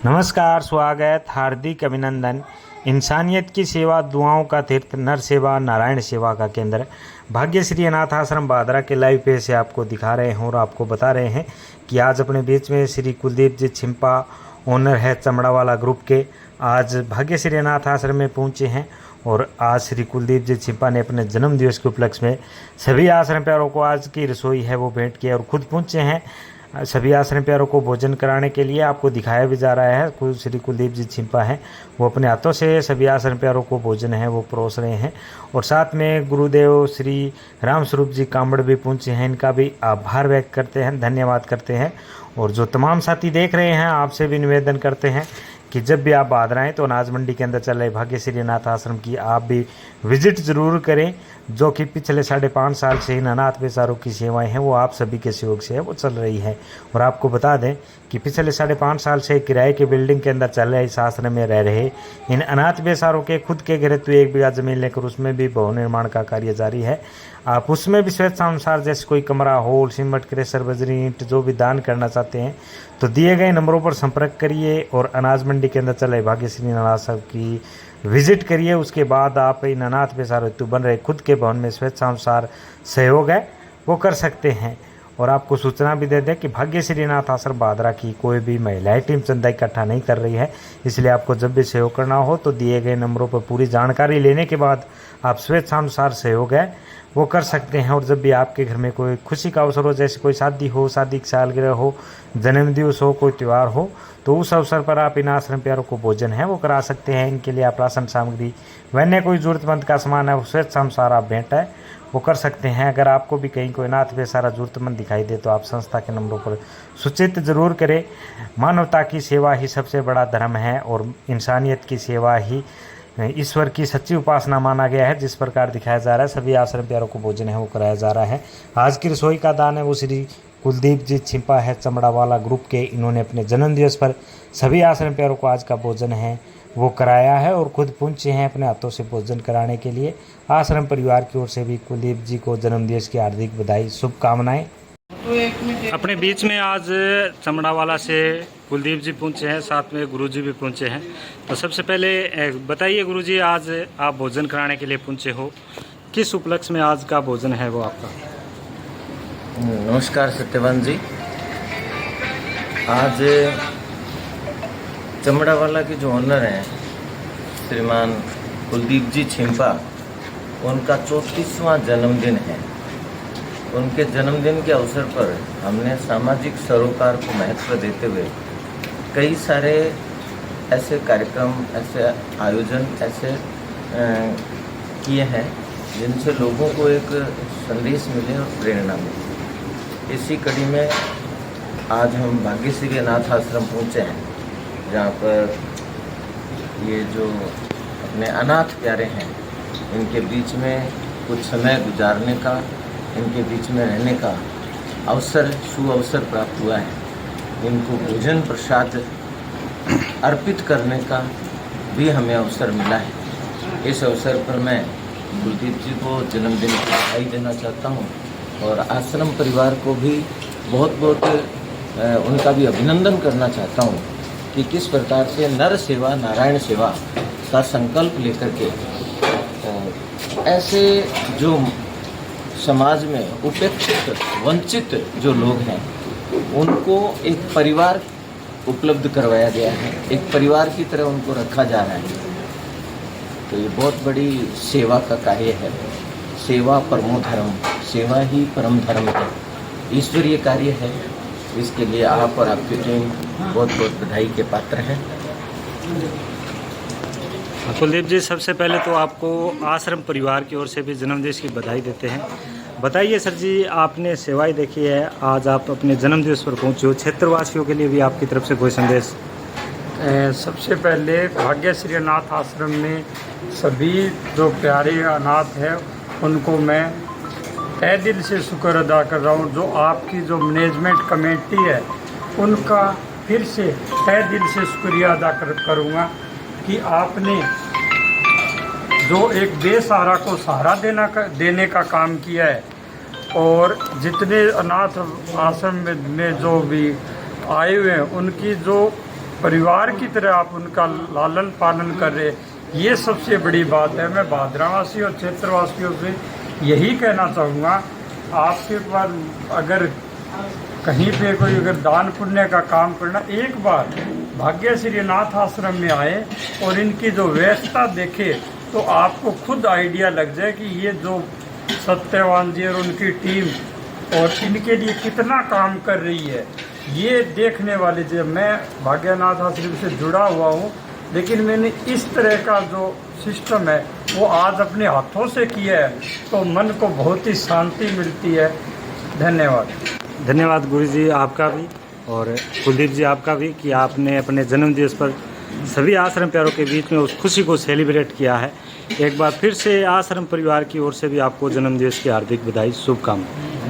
नमस्कार, स्वागत, हार्दिक अभिनंदन। इंसानियत की सेवा, दुआओं का तीर्थ, नर सेवा नारायण सेवा का केंद्र भाग्यश्री अनाथ आश्रम बादरा के लाइव पे से आपको दिखा रहे हैं और आपको बता रहे हैं कि आज अपने बीच में श्री कुलदीप जी छिंपा, ओनर है चमड़ा वाला ग्रुप के, आज भाग्यश्री अनाथ आश्रम में पहुंचे हैं। और आज श्री कुलदीप जी छिंपा ने अपने जन्म दिवस के उपलक्ष्य में सभी आश्रम प्यारों को आज की रसोई है वो भेंट की और खुद पहुंचे हैं सभी आश्रम प्यारों को भोजन कराने के लिए। आपको दिखाया भी जा रहा है, श्री कुलदीप जी छिंपा हैं, वो अपने हाथों से सभी आश्रम प्यारों को भोजन है वो परोस रहे हैं। और साथ में गुरुदेव श्री राम स्वरूप जी कांबड़ भी पहुंचे हैं, इनका भी आभार व्यक्त करते हैं, धन्यवाद करते हैं। और जो तमाम साथी देख रहे हैं, आपसे भी निवेदन करते हैं कि जब भी आप बादरा आएँ तो अनाज मंडी के अंदर चल रहे भाग्यश्री अनाथ आश्रम की आप भी विजिट ज़रूर करें, जो कि पिछले 5.5 साल से इन अनाथ बेचारों की सेवाएं हैं वो आप सभी के सहयोग से है वो चल रही है। और आपको बता दें कि पिछले 5.5 साल से किराए की बिल्डिंग के अंदर चल रहे इस आश्रम में रह रहे इन अनाथ बेचारों के खुद के घरेतु 1 बीघा जमीन लेकर उसमें भी भवन निर्माण का कार्य जारी है। आप उसमें भी स्वेच्छानुसार जैसे कोई कमरा, हॉल, सीमेंट, क्रेशर, बजरी, ईंट जो भी दान करना चाहते हैं तो दिए गए नंबरों पर संपर्क करिए और अनाज मंडी के अंदर चले भाग्यश्री अनाथ आश्रम की विजिट करिए। उसके बाद आप इन अनाथ बेचारों हेतु बन रहे खुद के भवन में स्वेच्छानुसार सहयोग है वो कर सकते हैं। और आपको सूचना भी दे दें कि भाग्यश्री अनाथ आश्रम बादरा की कोई भी महिलाएं टीम चंदा इकट्ठा नहीं कर रही है, इसलिए आपको जब भी सहयोग करना हो तो दिए गए नंबरों पर पूरी जानकारी लेने के बाद आप स्वेच्छानुसार सहयोग है वो कर सकते हैं। और जब भी आपके घर में कोई खुशी का अवसर हो, जैसे कोई शादी हो, शादी की सालगिरह हो, जन्मदिवस हो, कोई त्यौहार हो, तो उस अवसर पर आप इन आश्रम प्यारों को भोजन है वो करा सकते हैं। इनके लिए आप राशन सामग्री व अन्य कोई ज़रूरतमंद का सामान है वो स्वेच्छानुसार आप भेंट है वो कर सकते हैं। अगर आपको भी कहीं कोई अनाथ बेचारा ज़रूरतमंद दिखाई दे तो आप संस्था के नंबरों पर सूचित जरूर करें। मानवता की सेवा ही सबसे बड़ा धर्म है और इंसानियत की सेवा ही ईश्वर की सच्ची उपासना माना गया है। जिस प्रकार दिखाया जा रहा है सभी आश्रम प्यारों को भोजन है वो कराया जा रहा है। आज की रसोई का दान है वो श्री कुलदीप जी छिंपा है चमड़ा वाला ग्रुप के, इन्होंने अपने जन्मदिवस पर सभी आश्रम प्यारों को आज का भोजन है वो कराया है और खुद पहुंचे हैं अपने हाथों से भोजन कराने के लिए। आश्रम परिवार की ओर से भी कुलदीप जी को जन्मदिवस की हार्दिक बधाई, शुभकामनाएं। अपने बीच में आज चमड़ावाला से कुलदीप जी पहुंचे हैं, साथ में गुरुजी भी पहुंचे हैं। तो सबसे पहले बताइए गुरुजी, आज आप भोजन कराने के लिए पहुंचे हो, किस उपलक्ष्य में आज का भोजन है वो आपका? नमस्कार सत्यवान जी। आज चमड़ावाला के जो ओनर हैं श्रीमान कुलदीप जी छिंपा, उनका 34वां जन्मदिन है। उनके जन्मदिन के अवसर पर हमने सामाजिक सरोकार को महत्व देते हुए कई सारे ऐसे कार्यक्रम, ऐसे आयोजन ऐसे किए हैं जिनसे लोगों को एक संदेश मिले और प्रेरणा मिले। इसी कड़ी में आज हम भाग्यश्री अनाथ आश्रम पहुँचे हैं, जहाँ पर ये जो अपने अनाथ प्यारे हैं इनके बीच में कुछ समय गुजारने का, इनके बीच में रहने का अवसर, सुअवसर प्राप्त हुआ है। इनको भोजन प्रसाद अर्पित करने का भी हमें अवसर मिला है। इस अवसर पर मैं कुलदीप जी को जन्मदिन की बधाई देना चाहता हूँ और आश्रम परिवार को भी बहुत बहुत उनका भी अभिनंदन करना चाहता हूँ कि किस प्रकार से नर सेवा नारायण सेवा का संकल्प लेकर के ऐसे जो समाज में उपेक्षित, वंचित जो लोग हैं उनको एक परिवार उपलब्ध करवाया गया है, एक परिवार की तरह उनको रखा जा रहा है। तो ये बहुत बड़ी सेवा का कार्य है। सेवा परमो धर्म, सेवा ही परम धर्म है, ईश्वरीय कार्य है। इसके लिए आप और आपकी टीम बहुत बहुत बधाई के पात्र हैं। कुलदीप जी, सबसे पहले तो आपको आश्रम परिवार की ओर से भी जन्मदिवस की बधाई देते हैं। बताइए सर जी, आपने सेवाएं देखी है, आज आप अपने जन्मदिवस पर पहुंचे हो, क्षेत्रवासियों के लिए भी आपकी तरफ से कोई संदेश? सबसे पहले भाग्यश्री अनाथ आश्रम में सभी जो प्यारे अनाथ हैं उनको मैं तहे दिल से शुक्र अदा कर रहा हूँ। जो आपकी जो मैनेजमेंट कमेटी है उनका फिर से तहे दिल से शुक्रिया अदा करूँगा कि आपने जो एक बेसहारा को सहारा देने का काम किया है। और जितने अनाथ आश्रम में जो भी आए हुए हैं उनकी जो परिवार की तरह आप उनका लालन पालन कर रहे, ये सबसे बड़ी बात है। मैं भादरावासी और क्षेत्रवासियों से यही कहना चाहूँगा, आपके पास अगर कहीं पे कोई अगर दान पुण्य का काम करना, एक बार भाग्यश्री अनाथ आश्रम में आए और इनकी जो व्यवस्था देखे तो आपको खुद आइडिया लग जाए कि ये जो सत्यवान जी और उनकी टीम और इनके लिए कितना काम कर रही है। ये देखने वाले जो, मैं भाग्यनाथ आश्रम से जुड़ा हुआ हूँ, लेकिन मैंने इस तरह का जो सिस्टम है वो आज अपने हाथों से किया है तो मन को बहुत ही शांति मिलती है। धन्यवाद। धन्यवाद गुरु जी आपका भी और कुलदीप जी आपका भी कि आपने अपने जन्मदिवस पर सभी आश्रम प्यारों के बीच में उस खुशी को सेलिब्रेट किया है। एक बार फिर से आश्रम परिवार की ओर से भी आपको जन्मदिवस की हार्दिक बधाई, शुभकामनाएं।